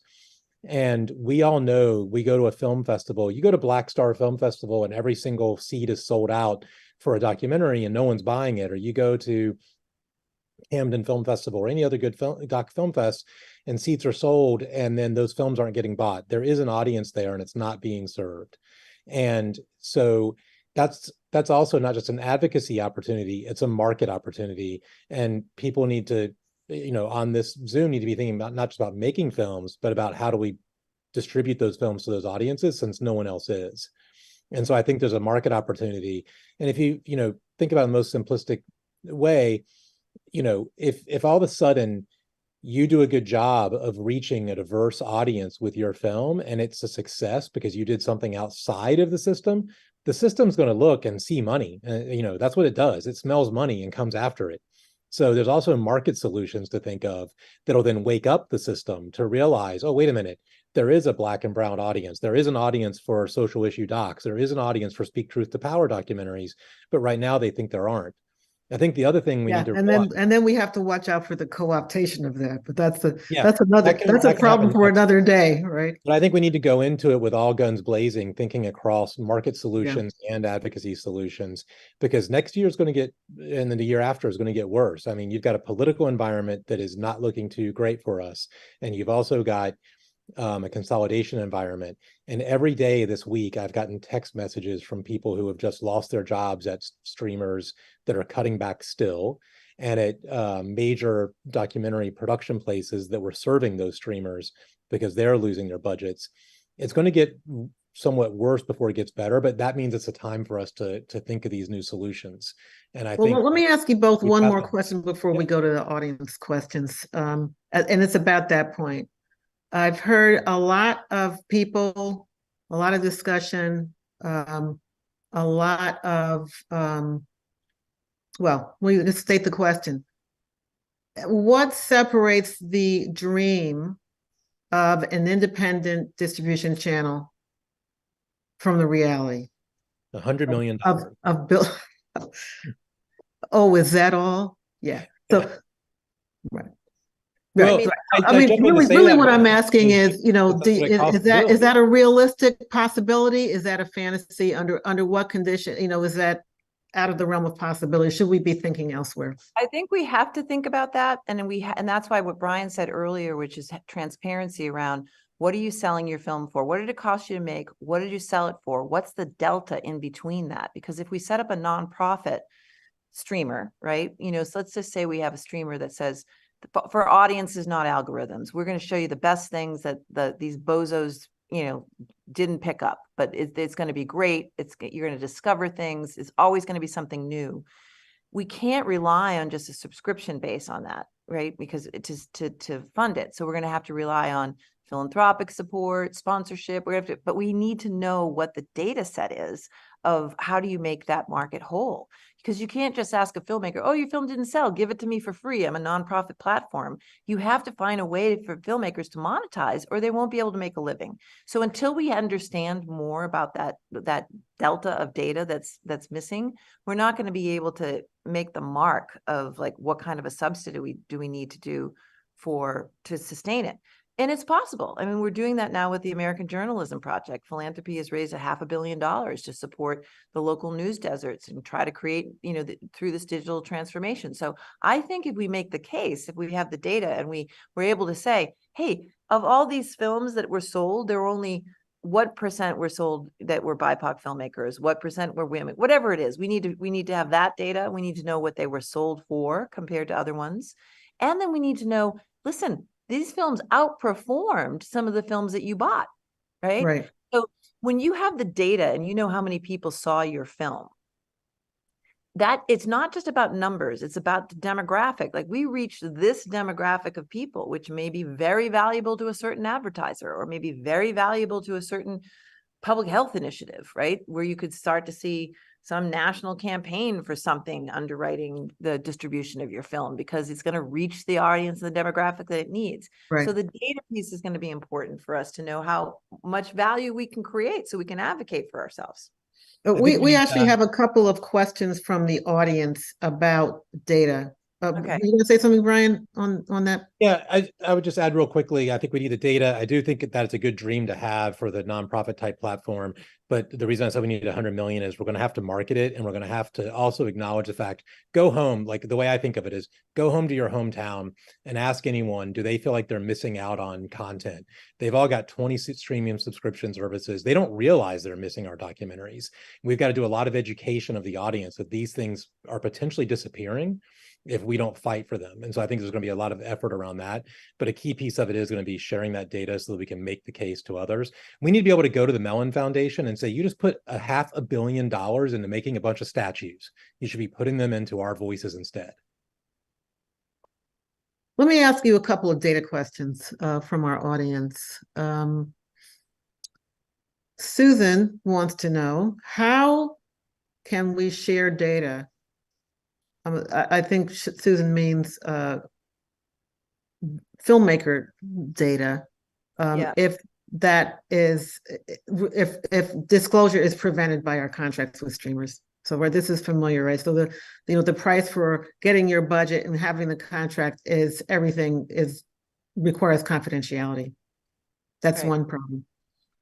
and we all know, we go to a film festival, you go to Black Star Film Festival and every single seat is sold out for a documentary and no one's buying it, or you go to Hamden Film Festival or any other good film fest and seats are sold and then those films aren't getting bought. There is an audience there and it's not being served. And so that's also not just an advocacy opportunity, it's a market opportunity. And people need to, on this Zoom, need to be thinking about not just about making films, but about how do we distribute those films to those audiences, since no one else is. And so I think there's a market opportunity. And if you think about the most simplistic way, if all of a sudden you do a good job of reaching a diverse audience with your film and it's a success because you did something outside of the system's going to look and see money. That's what it does. It smells money and comes after it. So there's also market solutions to think of that'll then wake up the system to realize, oh, wait a minute, there is a Black and brown audience. There is an audience for social issue docs. There is an audience for Speak Truth to Power documentaries. But right now they think there aren't. I think the other thing we need to and then we have to watch out for the co-optation of that. But that's a problem for another day, right? But I think we need to go into it with all guns blazing, thinking across market solutions and advocacy solutions, because next year is going to get, and then the year after is going to get worse. I mean, you've got a political environment that is not looking too great for us, and you've also got a consolidation environment. And every day this week, I've gotten text messages from people who have just lost their jobs at streamers that are cutting back still, and at major documentary production places that were serving those streamers because they're losing their budgets. It's going to get somewhat worse before it gets better, but that means it's a time for us to think of these new solutions. And I think let me ask you both one more question before we go to the audience questions. And it's about that point. I've heard a lot of people, a lot of discussion, a lot of, let's state the question. What separates the dream of an independent distribution channel from the reality? $100 million. Of bill. Oh, is that all? Yeah. So, right. Well, really what I'm asking is, is that a realistic possibility? Is that a fantasy? Under what condition? Is that out of the realm of possibility? Should we be thinking elsewhere? I think we have to think about that, and and that's why what Brian said earlier, which is transparency around what are you selling your film for? What did it cost you to make? What did you sell it for? What's the delta in between that? Because if we set up a nonprofit streamer, right? So let's just say we have a streamer that says, for audiences, not algorithms, we're going to show you the best things that these bozos, didn't pick up, but it's going to be great. You're going to discover things. It's always going to be something new. We can't rely on just a subscription base on that, right? Because to fund it. So we're going to have to rely on philanthropic support, sponsorship. But we need to know what the data set is of how do you make that market whole? Because you can't just ask a filmmaker, oh, your film didn't sell, give it to me for free. I'm a nonprofit platform. You have to find a way for filmmakers to monetize, or they won't be able to make a living. So until we understand more about that delta of data that's missing, we're not going to be able to make the mark of like what kind of a subsidy do we need to do to sustain it. And it's possible. I mean, we're doing that now with the American Journalism Project. Philanthropy has raised $500 million to support the local news deserts and try to create, through this digital transformation. So I think if we make the case, if we have the data and we're able to say, hey, of all these films that were sold, there were only what percent were sold that were BIPOC filmmakers, what percent were women, whatever it is, we need to have that data. We need to know what they were sold for compared to other ones. And then we need to know, listen, these films outperformed some of the films that you bought, right? Right. So when you have the data and you know how many people saw your film, that it's not just about numbers, it's about the demographic. Like, we reached this demographic of people, which may be very valuable to a certain advertiser, or maybe very valuable to a certain public health initiative, right? Where you could start to see some national campaign for something underwriting the distribution of your film, because it's going to reach the audience and the demographic that it needs. Right. So the data piece is going to be important for us to know how much value we can create so we can advocate for ourselves. We actually have a couple of questions from the audience about data. Okay. You gonna say something, Brian, on that? Yeah, I would just add real quickly, I think we need the data. I do think that it's a good dream to have for the nonprofit type platform. But the reason I said we need 100 million is we're going to have to market it, and we're going to have to also acknowledge the fact, go home. Like, the way I think of it is, go home to your hometown and ask anyone, do they feel like they're missing out on content? They've all got 20 streaming subscription services. They don't realize they're missing our documentaries. We've got to do a lot of education of the audience that these things are potentially disappearing if we don't fight for them. And so I think there's going to be a lot of effort around that. But a key piece of it is going to be sharing that data so that we can make the case to others. We need to be able to go to the Mellon Foundation and say, you just put $500 million into making a bunch of statues. You should be putting them into our voices instead. Let me ask you a couple of data questions from our audience. Susan wants to know, how can we share data? I think Susan means filmmaker data. If disclosure is prevented by our contracts with streamers. So where this is familiar, right? So the price for getting your budget and having the contract is everything requires confidentiality. That's one problem,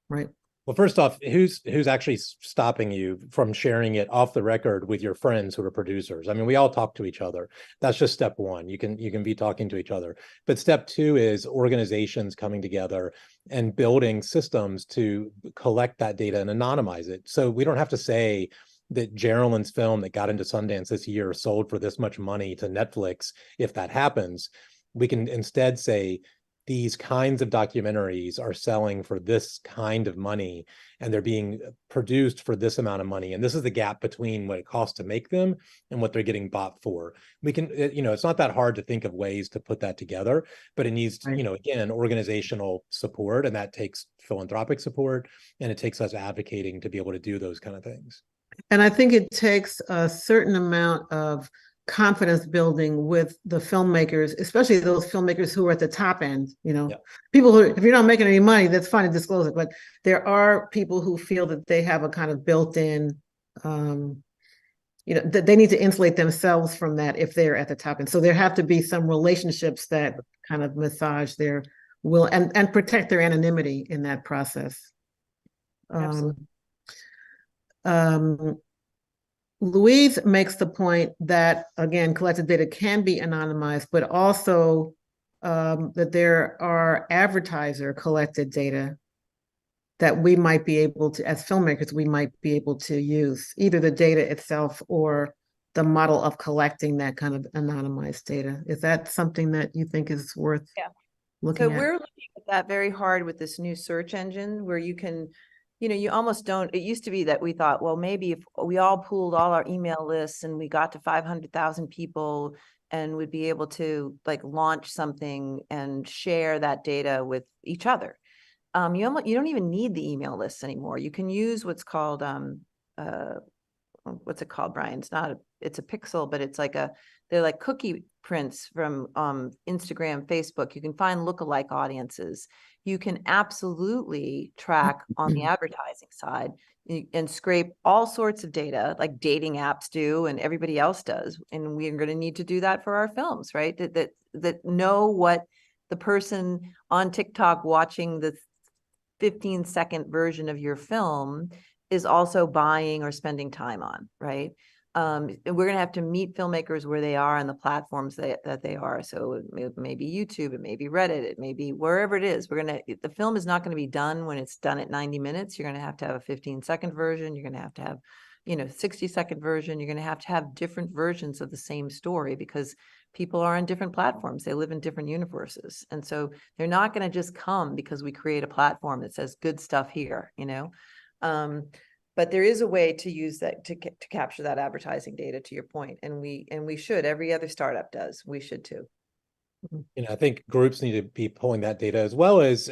right? Well, first off, who's actually stopping you from sharing it off the record with your friends who are producers? I mean, we all talk to each other. That's just step one. You can be talking to each other. But step two is organizations coming together and building systems to collect that data and anonymize it. So we don't have to say that Geralyn's film that got into Sundance this year sold for this much money to Netflix. If that happens, we can instead say, these kinds of documentaries are selling for this kind of money, and they're being produced for this amount of money. And this is the gap between what it costs to make them and what they're getting bought for. We can, it's not that hard to think of ways to put that together, but it needs, again, organizational support, and that takes philanthropic support, and it takes us advocating to be able to do those kind of things. And I think it takes a certain amount of confidence building with the filmmakers, especially those filmmakers who are at the top end. People who, if you're not making any money, that's fine to disclose it, but there are people who feel that they have a kind of built-in that they need to insulate themselves from that if they're at the top end. So there have to be some relationships that kind of massage their will and protect their anonymity in that process. Absolutely. Louise makes the point that, again, collected data can be anonymized, but also that there are advertiser collected data that we might be able to, as filmmakers, we might be able to use either the data itself or the model of collecting that kind of anonymized data. Is that something that you think is worth looking So at? we're looking at that very hard with this new search engine where you can, you almost don't, it used to be that we thought, well, maybe if we all pooled all our email lists and we got to 500,000 people and would be able to like launch something and share that data with each other. You don't even need the email lists anymore. You can use what's called, what's it called, Brian? It's a pixel, but it's like they're like cookie prints from Instagram, Facebook. You can find lookalike audiences. You can absolutely track on the advertising side and scrape all sorts of data like dating apps do and everybody else does. And we're going to need to do that for our films, right? That know what the person on TikTok watching the 15-second version of your film is also buying or spending time on, right? And we're going to have to meet filmmakers where they are on the platforms that they are. So it may be YouTube, it may be Reddit, it may be wherever it is. The film is not going to be done when it's done at 90 minutes. You're going to have a 15-second version. You're going to have 60-second version. You're going to have different versions of the same story because people are on different platforms. They live in different universes. And so they're not going to just come because we create a platform that says good stuff here, but there is a way to use that to capture that advertising data, to your point. And we should, every other startup does, we should too. I think groups need to be pulling that data as well as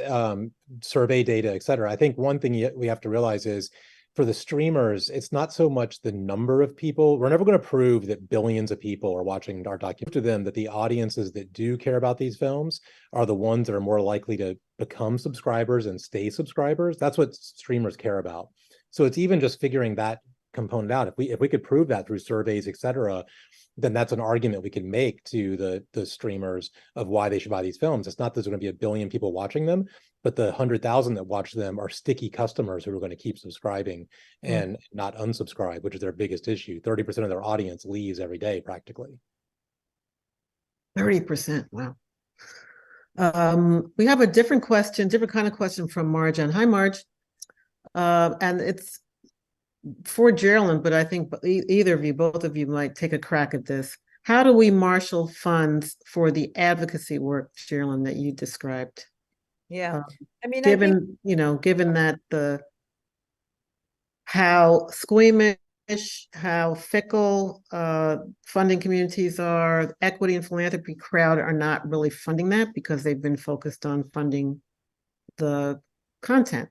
survey data, et cetera. I think one thing we have to realize is for the streamers, it's not so much the number of people. We're never going to prove that billions of people are watching our documentary. To them that the audiences that do care about these films are the ones that are more likely to become subscribers and stay subscribers. That's what streamers care about. So it's even just figuring that component out. If we could prove that through surveys, et cetera, then that's an argument we can make to the streamers of why they should buy these films. It's not there's going to be a billion people watching them, but the 100,000 that watch them are sticky customers who are going to keep subscribing and not unsubscribe, which is their biggest issue. 30% of their audience leaves every day, practically. 30%, wow. We have a different kind of question from Marjan. Hi, Marge. And it's for Geralyn, but I think both of you might take a crack at this. How do we marshal funds for the advocacy work, Geralyn, that you described? Yeah, given that how squeamish, how fickle funding communities are, equity and philanthropy crowd are not really funding that because they've been focused on funding the content.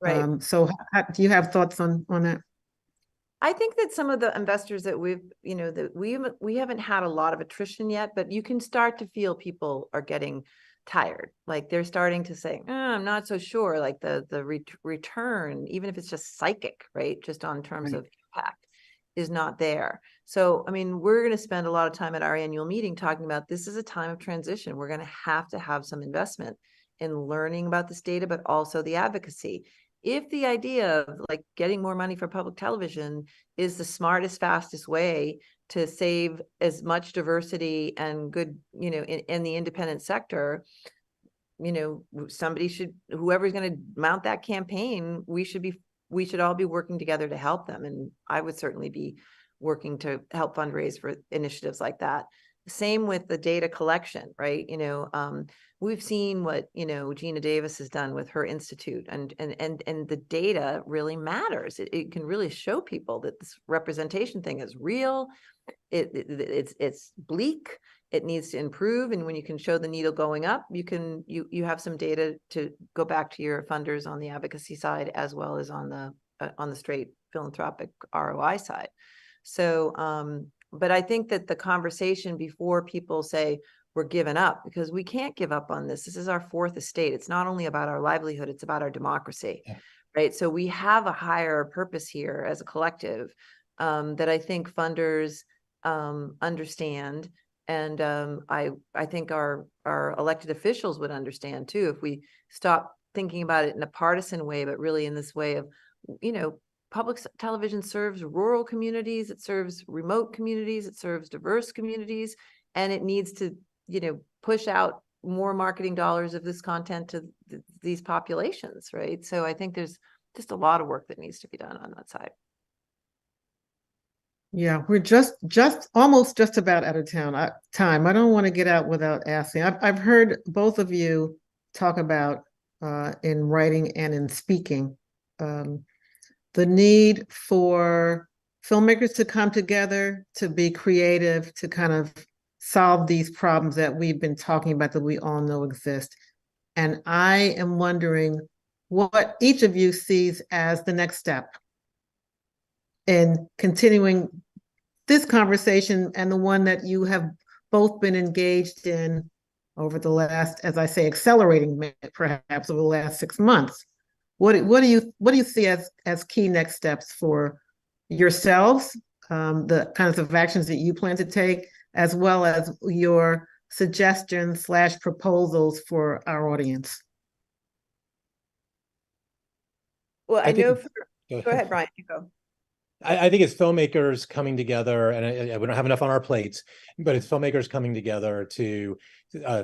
Right. So do you have thoughts on that? I think that some of the investors that we haven't had a lot of attrition yet, but you can start to feel people are getting tired. Like they're starting to say, I'm not so sure. Like the return, even if it's just psychic, right? Just on terms of impact is not there. So, we're going to spend a lot of time at our annual meeting talking about this is a time of transition. We're going to have some investment in learning about this data, but also the advocacy. If the idea of like getting more money for public television is the smartest, fastest way to save as much diversity and good, in the independent sector, somebody should, whoever's going to mount that campaign, we should all be working together to help them. And I would certainly be working to help fundraise for initiatives like that. Same with the data collection, right? We've seen what, Gina Davis has done with her institute, and the data really matters. It can really show people that this representation thing is real. It's bleak. It needs to improve. And when you can show the needle going up, you have some data to go back to your funders on the advocacy side, as well as on the straight philanthropic ROI side. So, but I think that the conversation before people say we're giving up, because we can't give up on this. This is our fourth estate. It's not only about our livelihood, it's about our democracy, right? So we have a higher purpose here as a collective that I think funders understand. And I think our elected officials would understand too, if we stop thinking about it in a partisan way, but really in this way of, television serves rural communities, it serves remote communities, it serves diverse communities, and it needs to, push out more marketing dollars of this content to these populations, right? So I think there's just a lot of work that needs to be done on that side. Yeah, we're almost just about out of time. I don't want to get out without asking. I've heard both of you talk about in writing and in speaking the need for filmmakers to come together, to be creative, to kind of solve these problems that we've been talking about that we all know exist. And I am wondering what each of you sees as the next step in continuing this conversation and the one that you have both been engaged in over the last, as I say, accelerating perhaps over the last 6 months. What do you see as key next steps for yourselves, the kinds of actions that you plan to take, as well as your suggestions / proposals for our audience? Well, I know. Go Go ahead, Brian. You go. I think it's filmmakers coming together, and we don't have enough on our plates, but it's filmmakers coming together to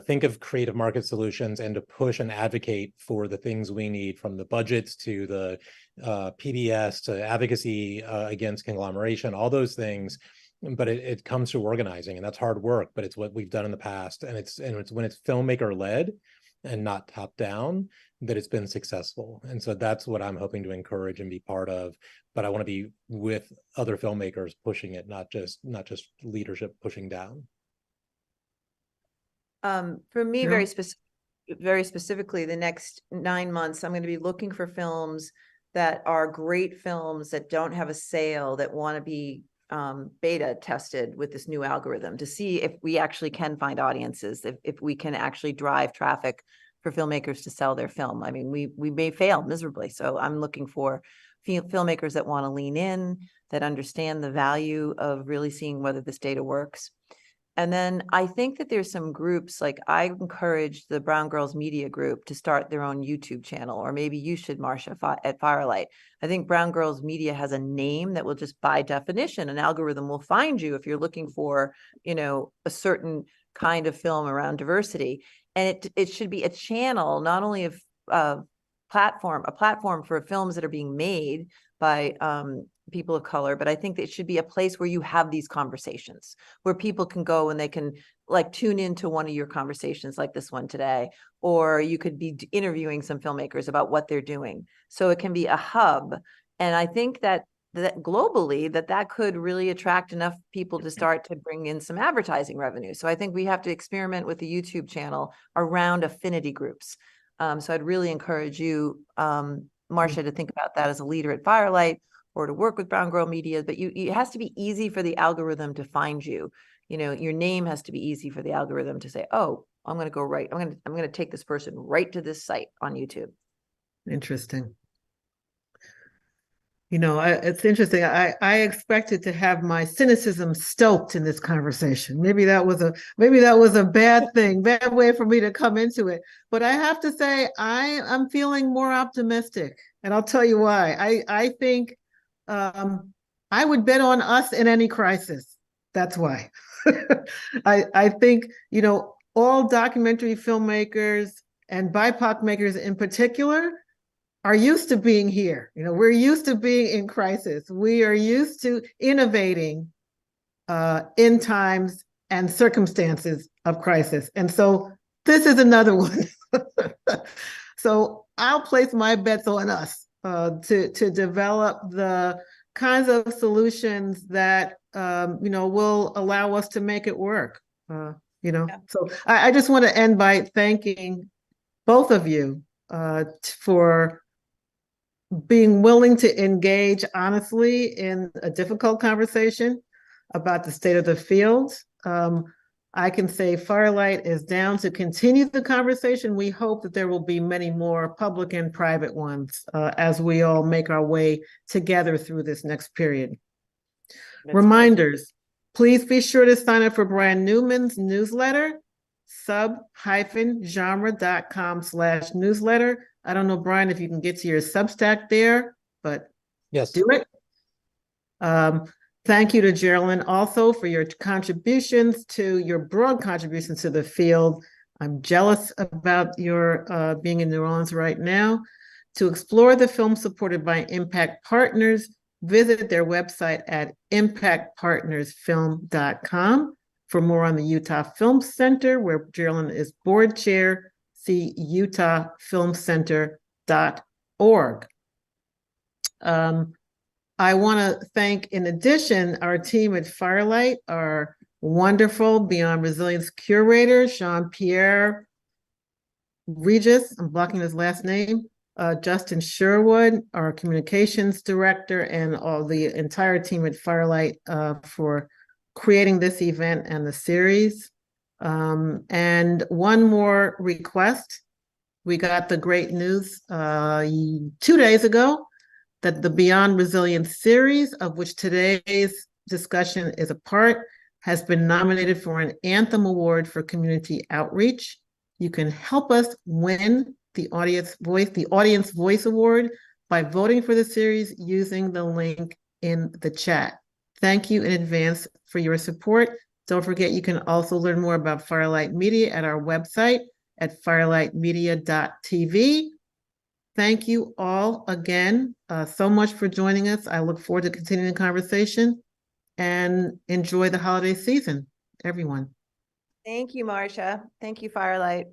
think of creative market solutions and to push and advocate for the things we need, from the budgets to the PBS to advocacy against conglomeration, all those things. But it comes through organizing, and that's hard work, but it's what we've done in the past. And it's when it's filmmaker led and not top down that it's been successful. And so that's what I'm hoping to encourage and be part of. But I want to be with other filmmakers pushing it, not just leadership pushing down. For me, Yeah. very specifically, the next 9 months, I'm going to be looking for films that are great films that don't have a sale, that want to be beta tested with this new algorithm to see if we actually can find audiences, if we can actually drive traffic for filmmakers to sell their film. I mean, we may fail miserably. So I'm looking for filmmakers that want to lean in, that understand the value of really seeing whether this data works. And then I think that there's some groups, like I encourage the Brown Girls Media Group to start their own YouTube channel, or maybe you should, Marcia, at Firelight. I think Brown Girls Media has a name that will just, by definition, an algorithm will find you if you're looking for, a certain kind of film around diversity. And it should be a channel, not only of a platform for films that are being made by people of color, but I think that it should be a place where you have these conversations, where people can go and they can like tune into one of your conversations like this one today, or you could be interviewing some filmmakers about what they're doing. So it can be a hub. And I think that globally that could really attract enough people to start to bring in some advertising revenue. So I think we have to experiment with the YouTube channel around affinity groups. So I'd really encourage you, Marcia, to think about that as a leader at Firelight, or to work with Brown Girl Media. But it has to be easy for the algorithm to find you. Your name has to be easy for the algorithm to say, oh, I'm going to go right. I'm going to take this person right to this site on YouTube. Interesting. It's interesting. I expected to have my cynicism stoked in this conversation. Maybe that was a bad thing, bad way for me to come into it. But I have to say, I'm feeling more optimistic, and I'll tell you why. I think I would bet on us in any crisis. That's why. I think all documentary filmmakers and BIPOC makers in particular are used to being here. We're used to being in crisis. We are used to innovating in times and circumstances of crisis. And so this is another one. So I'll place my bets on us to develop the kinds of solutions that will allow us to make it work. Yeah. So I just want to end by thanking both of you for being willing to engage honestly in a difficult conversation about the state of the field. I can say Firelight is down to continue the conversation. We hope that there will be many more public and private ones as we all make our way together through this next period. Reminders, please be sure to sign up for Brian Newman's newsletter, sub-genre.com/newsletter. I don't know, Brian, if you can get to your Substack there, but Yes. Do it. Thank you to Geralyn also for your contributions to your broad contributions to the field. I'm jealous about your being in New Orleans right now. To explore the film supported by Impact Partners, visit their website at impactpartnersfilm.com. For more on the Utah Film Center, where Geralyn is board chair, see utahfilmcenter.org. I want to thank, in addition, our team at Firelight, our wonderful Beyond Resilience curator, Jean-Pierre Regis, I'm blocking his last name, Justin Sherwood, our communications director, and all the entire team at Firelight for creating this event and the series. And one more request. We got the great news 2 days ago that the Beyond Resilience series, of which today's discussion is a part, has been nominated for an Anthem Award for Community Outreach. You can help us win the Audience Voice Award by voting for the series using the link in the chat. Thank you in advance for your support. Don't forget, you can also learn more about Firelight Media at our website at firelightmedia.tv. Thank you all again so much for joining us. I look forward to continuing the conversation, and enjoy the holiday season, everyone. Thank you, Marcia. Thank you, Firelight.